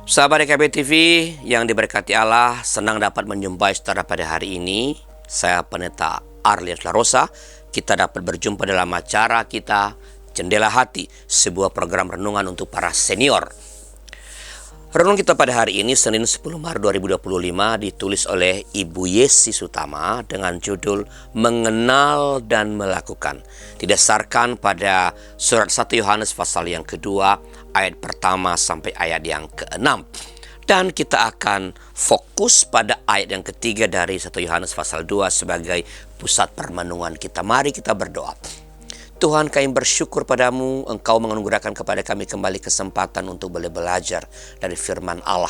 Sahabat DKB TV yang diberkati Allah, senang dapat menjumpai saudara pada hari ini. Saya Pendeta Arlian Larosa. Kita dapat berjumpa dalam acara kita Jendela Hati, sebuah program renungan untuk para senior. Renung kita pada hari ini Senin 10 Maret 2025 ditulis oleh Ibu Yesi Sutama dengan judul Mengenal dan Melakukan. Didasarkan pada surat 1 Yohanes pasal yang kedua ayat pertama sampai ayat yang ke-6. Dan kita akan fokus pada ayat yang ketiga dari 1 Yohanes pasal 2 sebagai pusat permenungan kita. Mari kita berdoa. Tuhan, kami bersyukur padamu, Engkau menganugerahkan kepada kami kembali kesempatan untuk boleh belajar dari firman Allah.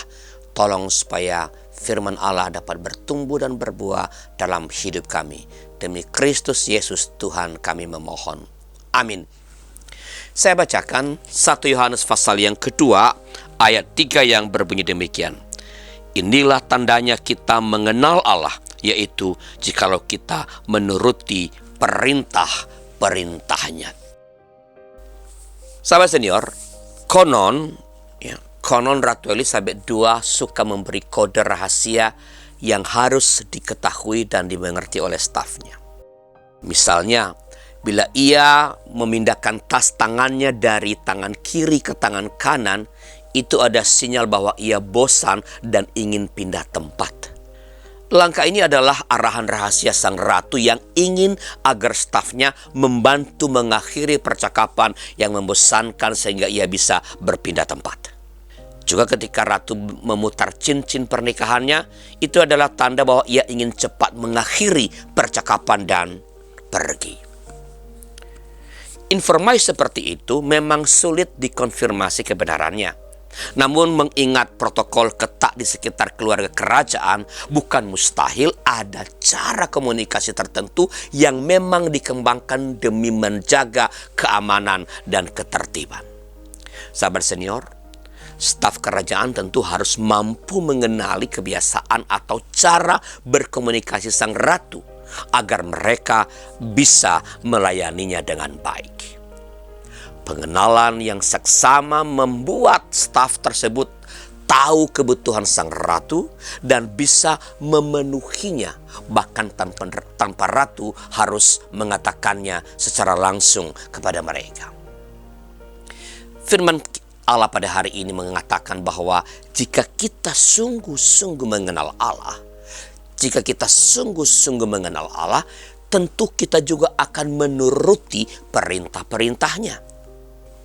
Tolong supaya firman Allah dapat bertumbuh dan berbuah dalam hidup kami. Demi Kristus Yesus Tuhan kami memohon. Amin. Saya bacakan 1 Yohanes pasal yang kedua ayat 3 yang berbunyi demikian. Inilah tandanya kita mengenal Allah, yaitu jikalau kita menuruti perintahnya. Sahabat senior, konon Ratu Elizabeth II suka memberi kode rahasia yang harus diketahui dan dimengerti oleh stafnya. Misalnya, bila ia memindahkan tas tangannya dari tangan kiri ke tangan kanan, itu ada sinyal bahwa ia bosan dan ingin pindah tempat. Langkah ini adalah arahan rahasia sang ratu yang ingin agar stafnya membantu mengakhiri percakapan yang membosankan sehingga ia bisa berpindah tempat. Juga ketika ratu memutar cincin pernikahannya, itu adalah tanda bahwa ia ingin cepat mengakhiri percakapan dan pergi. Informasi seperti itu memang sulit dikonfirmasi kebenarannya. Namun mengingat protokol ketat di sekitar keluarga kerajaan, bukan mustahil ada cara komunikasi tertentu yang memang dikembangkan demi menjaga keamanan dan ketertiban. Sahabat senior, staf kerajaan tentu harus mampu mengenali kebiasaan atau cara berkomunikasi sang ratu agar mereka bisa melayaninya dengan baik. Pengenalan yang seksama membuat staf tersebut tahu kebutuhan sang ratu dan bisa memenuhinya, bahkan tanpa ratu harus mengatakannya secara langsung kepada mereka. Firman Allah pada hari ini mengatakan bahwa jika kita sungguh-sungguh mengenal Allah, jika kita sungguh-sungguh mengenal Allah, tentu kita juga akan menuruti perintah-perintahnya.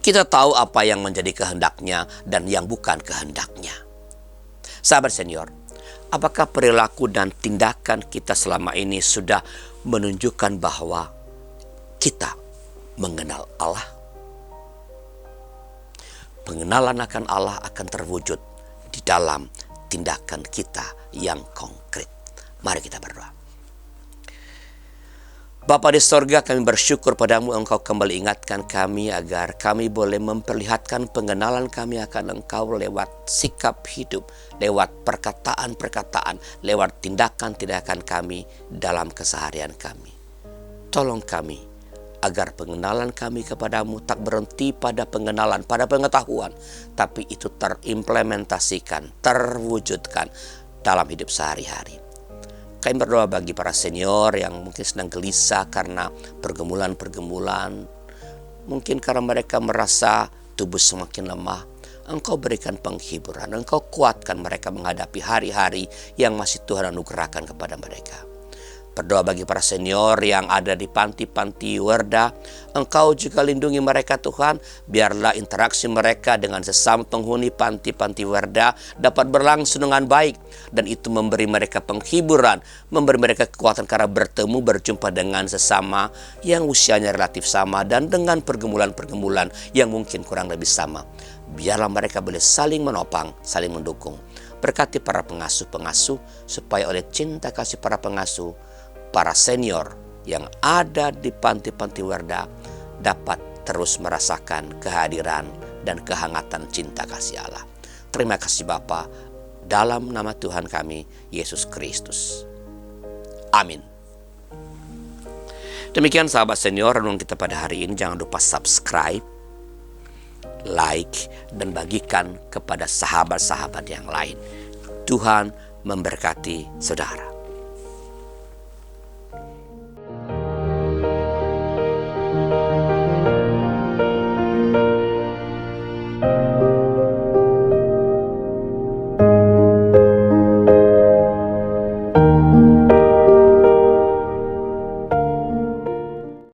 Kita tahu apa yang menjadi kehendaknya dan yang bukan kehendaknya. Sahabat senior, apakah perilaku dan tindakan kita selama ini sudah menunjukkan bahwa kita mengenal Allah? Pengenalan akan Allah akan terwujud di dalam tindakan kita yang konkret. Mari kita berdoa. Bapa di sorga, kami bersyukur padamu Engkau kembali ingatkan kami agar kami boleh memperlihatkan pengenalan kami akan Engkau lewat sikap hidup, lewat perkataan-perkataan, lewat tindakan-tindakan kami dalam keseharian kami. Tolong kami agar pengenalan kami kepadamu tak berhenti pada pengenalan, pada pengetahuan, tapi itu terimplementasikan, terwujudkan dalam hidup sehari-hari. Kami berdoa bagi para senior yang mungkin sedang gelisah karena pergumulan-pergumulan. Mungkin karena mereka merasa tubuh semakin lemah. Engkau berikan penghiburan. Engkau kuatkan mereka menghadapi hari-hari yang masih Tuhan anugerahkan kepada mereka. Berdoa bagi para senior yang ada di panti-panti Werda. Engkau juga lindungi mereka Tuhan. Biarlah interaksi mereka dengan sesama penghuni panti-panti Werda dapat berlangsung dengan baik. Dan itu memberi mereka penghiburan, memberi mereka kekuatan karena bertemu, berjumpa dengan sesama yang usianya relatif sama. Dan dengan pergumulan-pergumulan yang mungkin kurang lebih sama. Biarlah mereka boleh saling menopang, saling mendukung. Berkati para pengasuh-pengasuh supaya oleh cinta kasih para pengasuh, para senior yang ada di panti-panti Werda dapat terus merasakan kehadiran dan kehangatan cinta kasih Allah. Terima kasih Bapa, dalam nama Tuhan kami, Yesus Kristus. Amin. Demikian sahabat senior, renung kita pada hari ini. Jangan lupa subscribe, like, dan bagikan kepada sahabat-sahabat yang lain. Tuhan memberkati saudara.